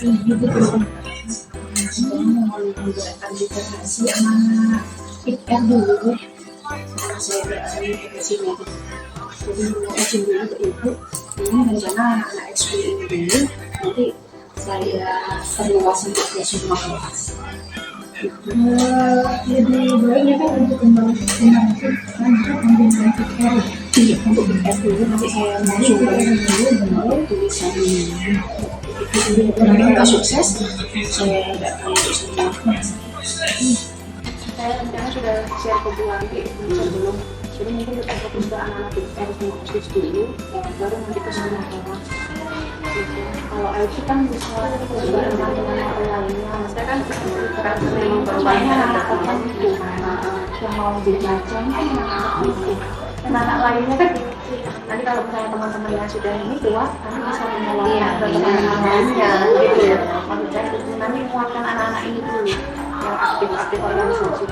gitu tuh. Mau menggunakan literasi anak IPR dulu. Saya berada di sini. Jadi mau izin dulu ke ibu. Ini rencana anak SD ini dulu. Nanti saya perluas untuk ke semua kelas. Lebih baiknya kan untuk kembang IPR. Iya, untuk IPR dulu nanti saya mau coba dulu tulisannya. Kalau nggak sukses, saya nggak akan semua. Saya rencana sudah share ke Bu Wanti sebelum, jadi mungkin kita fokus ke anak-anak IPR khusus dulu, baru nanti ke semua kelas. Gitu. Kalau IT kan bisa berbarengan dengan yang lainnya. Saya kan terasa memang perubahannya anak-anak itu yang mau jadi macam anak-anak itu. Dan anak lainnya kan nanti kalau misalnya teman-teman yang sudah ini tua, nanti bisa mengelola teman-teman lainnya gitu ya. Maksud saya itu nanti menguatkan anak-anak ini dulu yang aktif-aktif organisasi.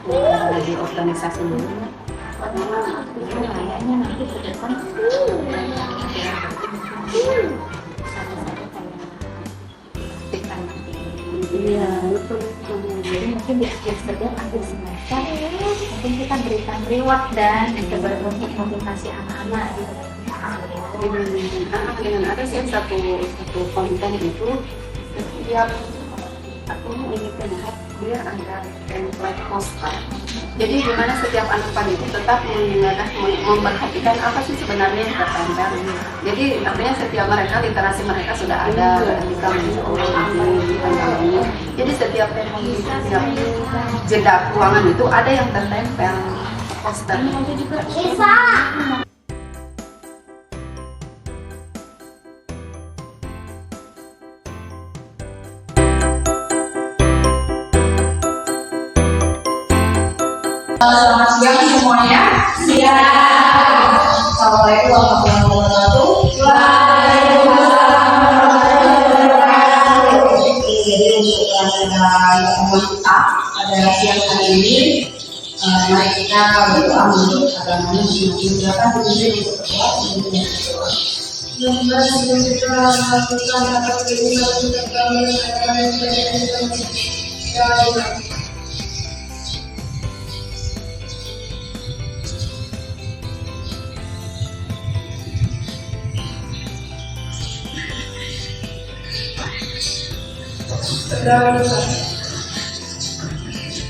Yang lagi organisasi dulu. Kayaknya nanti ke depan iya betul. Jadi mungkin di akhir semester mungkin kita berikan reward dan untuk motivasi anak-anak gitu. Dengan ada sih satu konten itu setiap aku ini lihat dia ada template poster. Jadi gimana setiap anak itu tetap memperhatikan apa sih sebenarnya yang tertempel. Jadi artinya setiap mereka literasi mereka sudah ada ketika menjalani. Jadi setiap jeda keuangan itu ada yang tertempel poster. Selamat siang semuanya. Siang. Assalamualaikum warahmatullahi wabarakatuh. Waalaikumsalam warahmatullahi wabarakatuh. Jadi untuk pelajaran kita pada siang hari ini, mari kita berdoa untuk agama masing-masing. Silakan dipimpin untuk berdoa.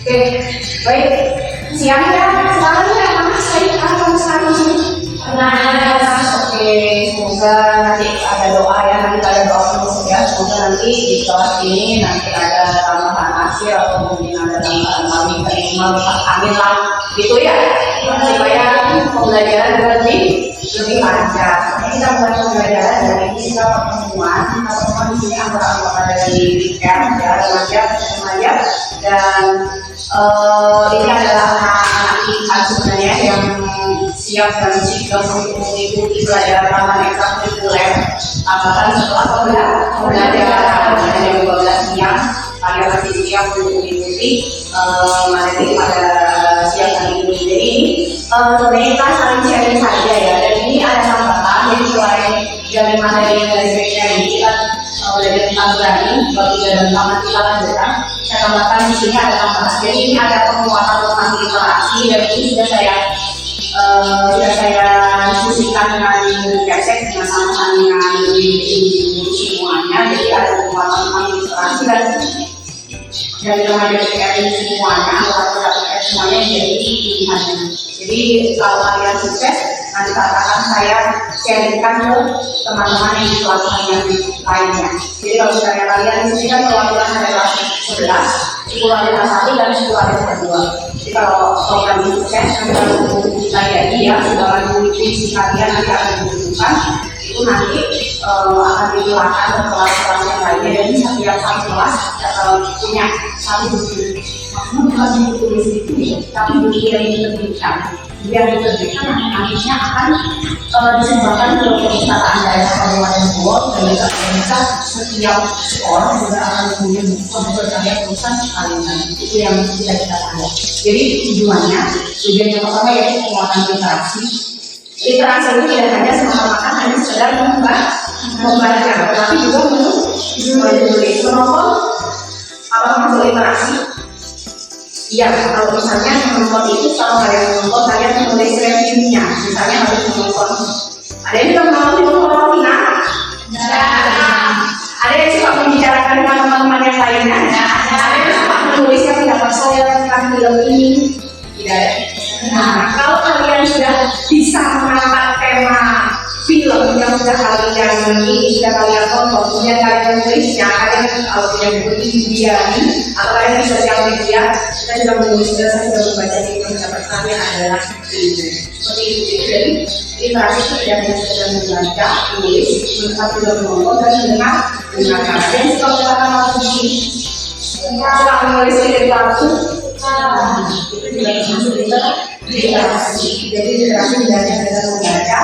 Oke, baik. Siang ya, selamat ya, Mas. Saya akan sekali. Oke, semoga nanti ada doa ya, nanti ada doa penuh ya. Semoga nanti di kelas ini nanti ada tambahan akhir atau mungkin ada tambahan kami minimal 4 amin lah, gitu ya. Supaya pembelajaran lebih lancar. Kita mulai pembelajaran dari ini kita pertemuan di sini antara anggota dari camp ya, remaja dan ini adalah anak-anak kita sebenarnya yang siap dan sigap untuk mengikuti pelajaran taman ekstrakurikuler. Apakah setelah pembelajaran jam 12 siang kalian masih siap untuk mengikuti materi pada siang hari ini. Jadi sebenarnya kita saling sharing saja ya. Dan ini ada tambahkan, jadi selain dari materi dari BKM kita belajar tentang berani, bagi dan taman kita lanjutkan. Saya tambahkan di sini ada tambahan. Jadi ini ada penguatan tentang literasi dan ini sudah saya diskusikan dengan Kesek dengan sama-sama dengan semuanya. Jadi ada penguatan tentang literasi dan dari remaja PKR ini semuanya, anggota PKR semuanya menjadi pilihannya. Jadi kalau kalian sukses, nanti katakan saya sharingkan ke teman-teman yang di kelas yang lainnya. Jadi kalau misalnya kalian di sini kan perwakilan dari kelas 11, 10 ada kelas 1 dan 10 ada kelas 2. Jadi kalau program ini sukses, nanti kalau kita jadi ya, sudah lalu visi kalian nanti akan dibutuhkan, itu nanti akan dikeluarkan ke kelas-kelas yang lainnya. Dan setiap satu kelas punya satu buku. Maksudnya bukan buku tulis itu ya, tapi buku yang diterbitkan. Yang diterbitkan nantinya akan disumbangkan ke perpustakaan daerah Kabupaten Bogor dan bisa setiap sekolah juga akan punya buku berkarya tulisan kalian. Itu yang sudah kita tahu. Jadi tujuan yang pertama yaitu penguatan literasi. Literasi itu tidak hanya semata-mata hanya sekedar membaca, tapi juga menulis. Menonton apa masuk literasi? Iya, kalau misalnya menonton itu kalau kalian menonton kalian menulis reviewnya, misalnya harus menonton. Ada yang juga menonton film horor Cina? Ada yang suka membicarakan dengan teman-teman yang lainnya? Ada yang suka menulis yang pendapat saya tentang film ini? Tidak ada. Nah, kalau kalian sudah bisa mengangkat tema film yang sudah kalian ini, sudah kalian tonton, kemudian kalian menulisnya, kalian kalau tidak berbudi biari, atau kalian di sosial media, kita sudah menulis, saya sudah membaca di pendapat kalian adalah seperti itu. Seperti itu. Jadi literasi itu tidak hanya sekedar membaca, menulis, tapi juga menonton dan mendengarkan. Dan suka mengatakan lagu ini, suka menulis dari lagu, itu juga termasuk literasi. Jadi literasi tidak hanya sekedar membaca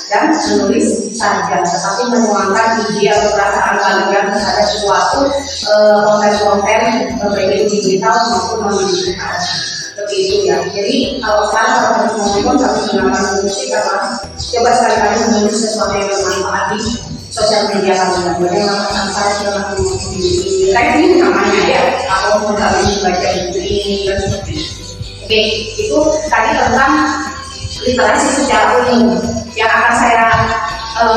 dan menulis saja, tetapi menuangkan ide atau perasaan kalian terhadap suatu konten-konten baik itu digital maupun non-digital. Seperti itu ya. Jadi kalau sekarang kalau harus menonton harus menggunakan musik apa? Coba sekali-kali menulis sesuatu yang bermanfaat di sosial media kalian. Bagaimana saya sudah menonton di ini namanya ya. Atau mau kalian membaca buku ini dan seperti itu. Oke, itu tadi tentang literasi secara umum yang akan saya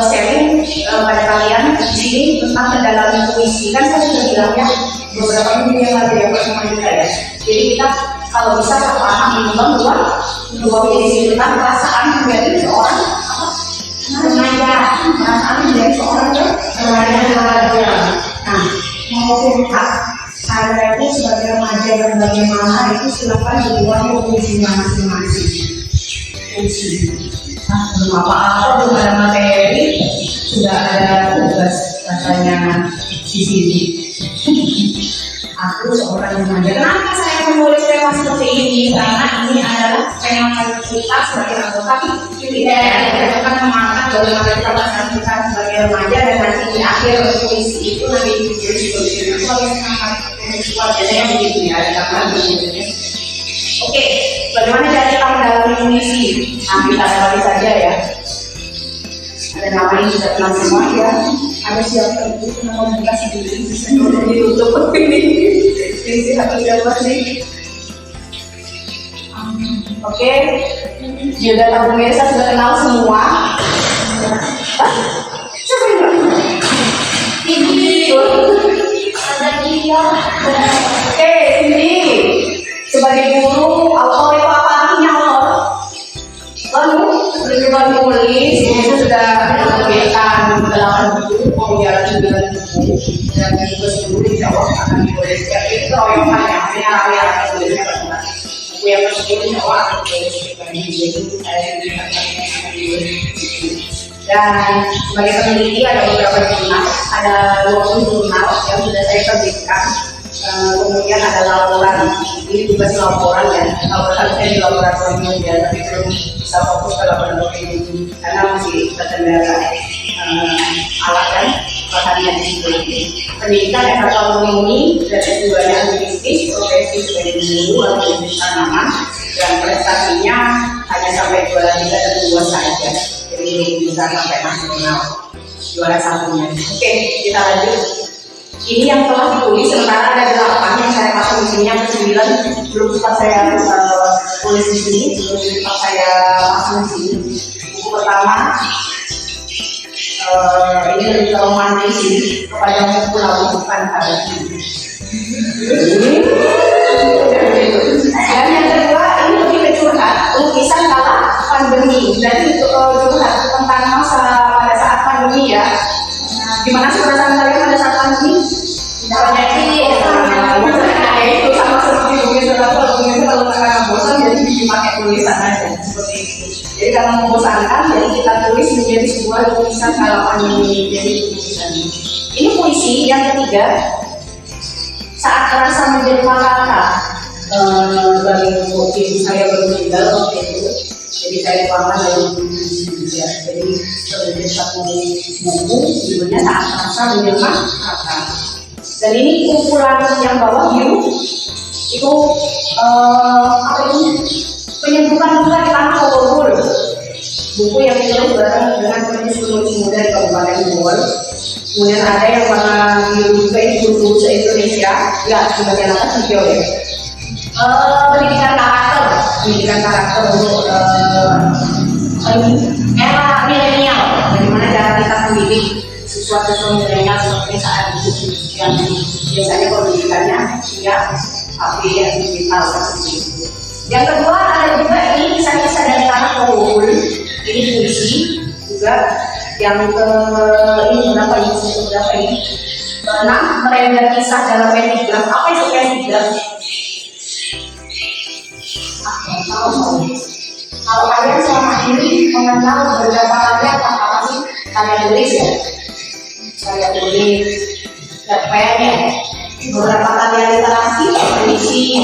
sharing pada kalian di sini tentang mendalami puisi. Kan saya sudah bilang ya beberapa minggu yang lalu ya bersama kita ya. Jadi kita kalau bisa paham minimum dua puisi tentang perasaan menjadi seorang remaja, perasaan menjadi seorang remaja. Nah, mau curhat saya itu sebagai remaja dan bagaimana itu silakan dibuat puisinya masing-masing. Puisi. Nah, belum apa-apa, belum ada materi, sudah ada tugas katanya di sini. Aku seorang remaja. Kenapa saya menulis tema seperti ini? Karena ini adalah tema kita sebagai anggota kita akan mengangkat bagaimana kita merasakan kita sebagai remaja dan nanti di akhir puisi itu nanti ditulis sebagai sesuatu yang begitu ya, karena begitu. Oke, bagaimana cara kita mendalami puisi? Nah, kita kembali saja ya. Ada nama yang sudah kenal semua ya. Ada siapa itu nama buka sendiri bisa ditutup ini. Ini satu siapa sih? Oke, juga tahu pemirsa sudah kenal semua. Siapa yang ini? Ada dia. Oke, ini sebagai guru autor itu apa artinya autor? Lalu berjuang menulis itu sudah menerbitkan 8 buku, kemudian 9 buku dan juga 10 insya Allah akan ditulis. Itu yang panjang, area tulisnya berapa? Buku yang ke-10 insya Allah akan ditulis. Jadi saya juga akan ditulis. Dan sebagai peneliti ada beberapa jurnal, ada 20 jurnal yang sudah saya terbitkan. Kemudian ada laporan, ini tugas laporan ya, laporan saya di laboratorium ya, tapi belum bisa fokus ke laboratorium ini karena masih terkendala alat dan bahannya di situ. Pendidikan S1 tahun ini dan S2-nya linguistik, profesi sebagai guru atau guru tanaman, dan prestasinya hanya sampai juara 3 dan 2 saja, jadi bisa sampai nasional juara satunya. Oke, kita lanjut. Ini yang telah ditulis, sementara ada 8 yang saya pasang di sini, yang ke-9 belum sempat saya tulis di sini, belum sempat saya pasang di sini. Buku pertama, ini lebih romantis ini, Kepadamu Pulau Bukan Hati. Dan yang kedua, ini lebih ke curhat, lukisan kala pandemi. Jadi curhat tentang masa pada saat pandemi ya. Gimana sih perasaan kalian pada saat pandemi? Banyak sih, itu sama seperti mungkin kalau karena bosan jadi bikin pakai tulisan aja seperti itu. Jadi karena membosankan, jadi kita tulis menjadi sebuah tulisan kalau pandemi jadi tulisan. Ini puisi yang ketiga, Saat Rasa Menjadi Malaka. Dari ibu saya meninggal waktu itu. Jadi saya paham dari puisi juga. Jadi sebagai satu buku judulnya Saat Rasa Menjadi Malaka. Dan ini kumpulan yang bawah biru itu apa itu penyembuhan luka di tanah Bogor. buku yang ditulis bareng dengan penulis muda di Kabupaten Bogor. Kemudian ada yang warna biru juga, ini buku se-Indonesia, ya sebagian atas hijau ya. Pendidikan karakter untuk era milenial, bagaimana cara kita mendidik siswa-siswa milenial seperti saat itu yang biasanya pendidikannya ya tapi yang digital seperti itu. Yang kedua ada juga ini kisah-kisah dari anak Kowul, ini puisi juga. Yang ini berapa ini? 6 merenda kisah dalam epigraf. Apa itu epigraf? Kalau kalian selama ini mengenal beberapa karya apa sih karya tulis ya? Karya tulis, cerpen ya, beberapa karya literasi, puisi,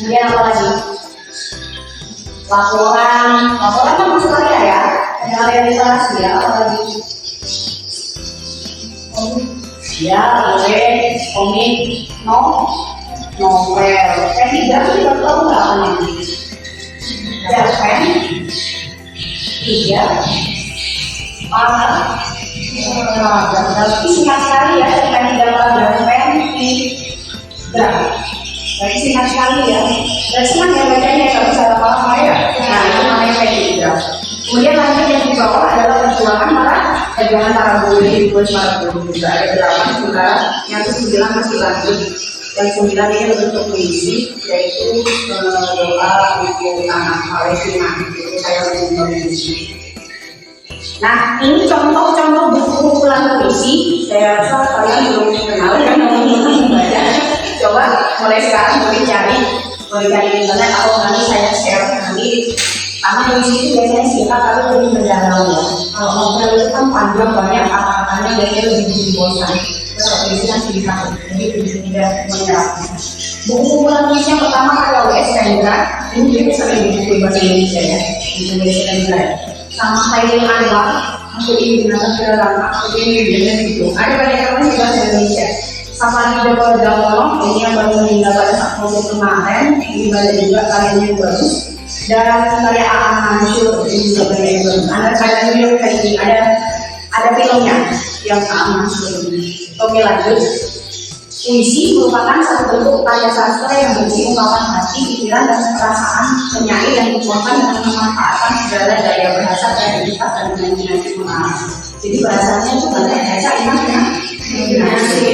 kemudian apa lagi? Laporan kan masuk karya ya? Ada karya literasi ya, apa lagi? Ya, boleh, komik, novel. Epigraf itu kita tahu nggak apa ini? Cerpen, 3, parah, berarti singkat sekali ya, cerpen 3 cerpen, berarti singkat sekali ya. Dan senang ya bacanya kalau bisa lama-lama ya. Nah itu namanya epigraf. Kemudian lanjut yang di bawah adalah perjuangan para buruh di para buruh juga ada 8 sementara yang ke-9 masih lanjut. Yang 9 ini bentuk puisi, yaitu doa untuk anak Palestina, itu saya mencoba puisi. Nah, ini contoh-contoh buku kumpulan puisi. Saya rasa kalian belum kenal kan, membaca. Coba mulai sekarang boleh cari di internet atau nanti saya share nanti. Karena puisi itu biasanya singkat tapi lebih mendalam ya. Kalau novel itu kan panjang banyak kata-katanya biasanya lebih bikin bosan. Puisi kan singkat, jadi tidak menyerapnya. Buku kumpulan puisi yang pertama karya W.S. Chandra, ini juga sering buku bahasa Indonesia ya, W.S. Chandra. Sama Khairul Anwar, untuk ini binatang sederhana, untuk ini biasanya gitu. Ada banyak orang di bahasa Indonesia. Sama di Joko Damono, ini yang baru meninggal pada saat COVID kemarin, ini banyak juga karyanya yang bagus. Dan karya Aan Mansur ini juga banyak yang bagus. Ada karya New kayak ini, ada filmnya yang Aan Mansur ini. Oke lanjut. Puisi merupakan satu bentuk karya sastra yang berisi ungkapan hati, pikiran, dan perasaan penyair yang dituangkan dengan memanfaatkan segala daya bahasa, kreativitas, dan imajinasi mengarang. Jadi bahasanya itu banyak bahasa imajinasi.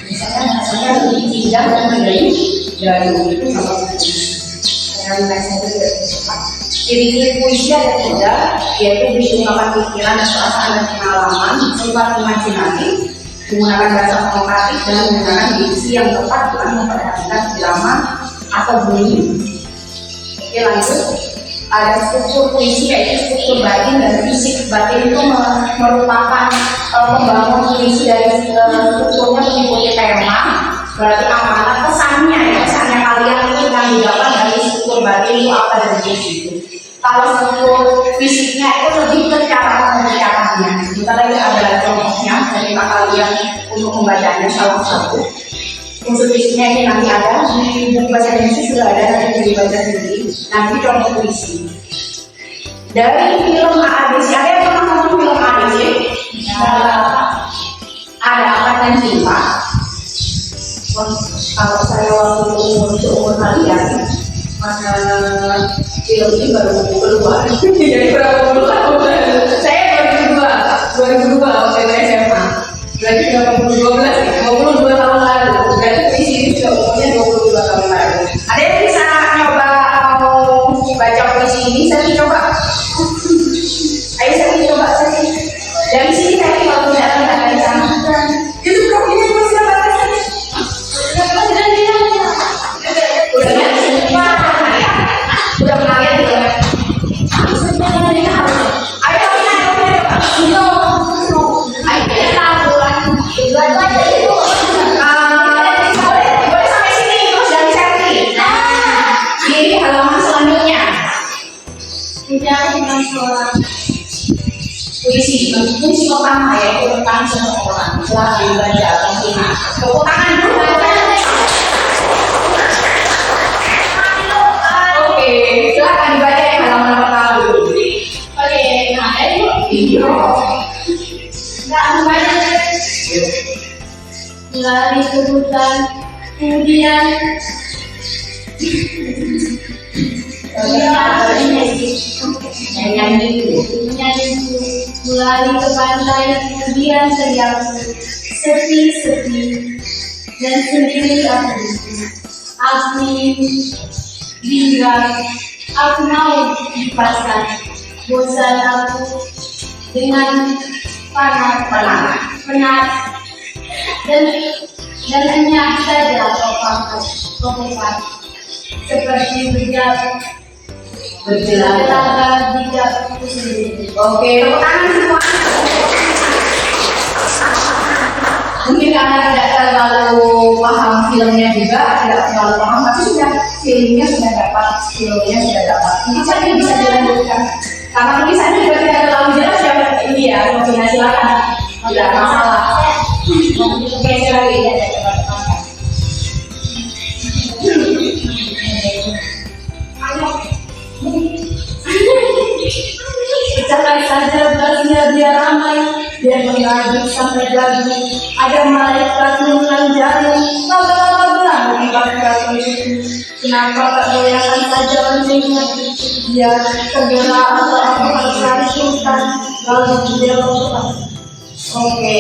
Misalnya bahasanya lebih indah dan dari itu sama ciri-ciri puisi ada 3, yaitu berisi ungkapan pikiran, perasaan, dan pengalaman, sifat imajinatif, menggunakan bahasa provokatif dan menggunakan diksi yang tepat dengan memperhatikan drama atau bunyi. Oke lanjut, ada struktur puisi yaitu struktur batin dan fisik. Batin itu merupakan pembangunan puisi dari strukturnya mengikuti tema, berarti amanat pesannya kalian itu yang didapat dari struktur batin itu apa dan puisi itu. Kalau struktur fisiknya itu lebih ke cara pengucapannya. Kita lagi ada contohnya dari kalian untuk membacanya salah satu. Unsur fisiknya ini nanti ada di buku bahasa Indonesia sudah ada, nanti dibaca sendiri. Nanti contoh puisi. Dari film AADC, ada yang pernah nonton film AADC? Ada Ikatan Cinta. Kalau saya waktu umur kalian, maka film ini baru keluar. Jadi berapa puluh tahun? Saya 2002 waktu itu SMA. Berarti 22 tahun lalu. Berarti puisi ini sudah umurnya 22 tahun lalu. Ada yang bisa nyoba mau baca puisi ini? Saya coba. Ayo saya coba saja. Dari sini saya kalau tidak dari sana. Itu profilnya masih apa? Udah kalian juga. Boleh sampai sini terus dari Serti. Ini halaman selanjutnya. Puisi pertama yaitu tentang seseorang. Silahkan dibaca tentunya. Tepuk tangan dulu. Oke, silahkan dibaca yang halaman pertama dulu. nggak banyak lari ke hutan, kemudian lari ke pantai, kemudian teriak sepi dan sendiri aku bilang aku mau dipasang, bosan aku dengan penat dan hanya saja kokokan seperti berjalan tidak sendiri. Oke, tepuk tangan semua. Mungkin karena tidak terlalu paham filmnya juga, tidak terlalu paham, tapi sudah filmnya sudah dapat, Mungkin saja bisa dilanjutkan. Karena tulisannya juga tidak terlalu jelas ya, ini ya, Novina silakan. Tidak masalah. Oke, sekali ya, Pecahkan saja belasnya biar ramai, biar mengajuk sampai gaduh. Ada malaikat menelanjangi, laba-laba belang mengibarkan itu. Kenapa tak goyahkan saja loncengnya? Biar segera atau aku harus cari sultan, lalu dia berubah. Oke.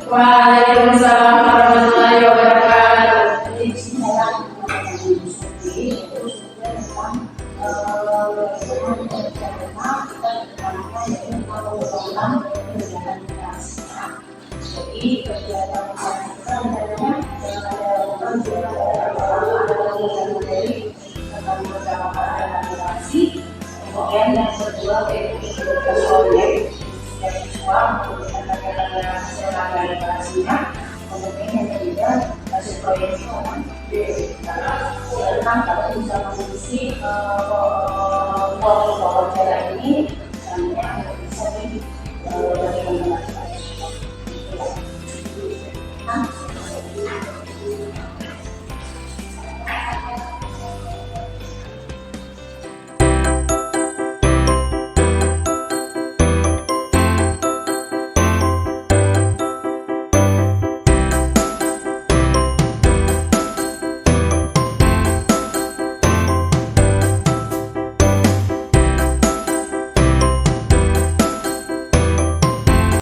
Waalaikumsalam warahmatullahi wabarakatuh. Kemudian yang kedua yaitu proyek dari uang hasilnya. Kemudian yang ketiga hasil proyek itu memang kalau bisa mengisi wawancara ini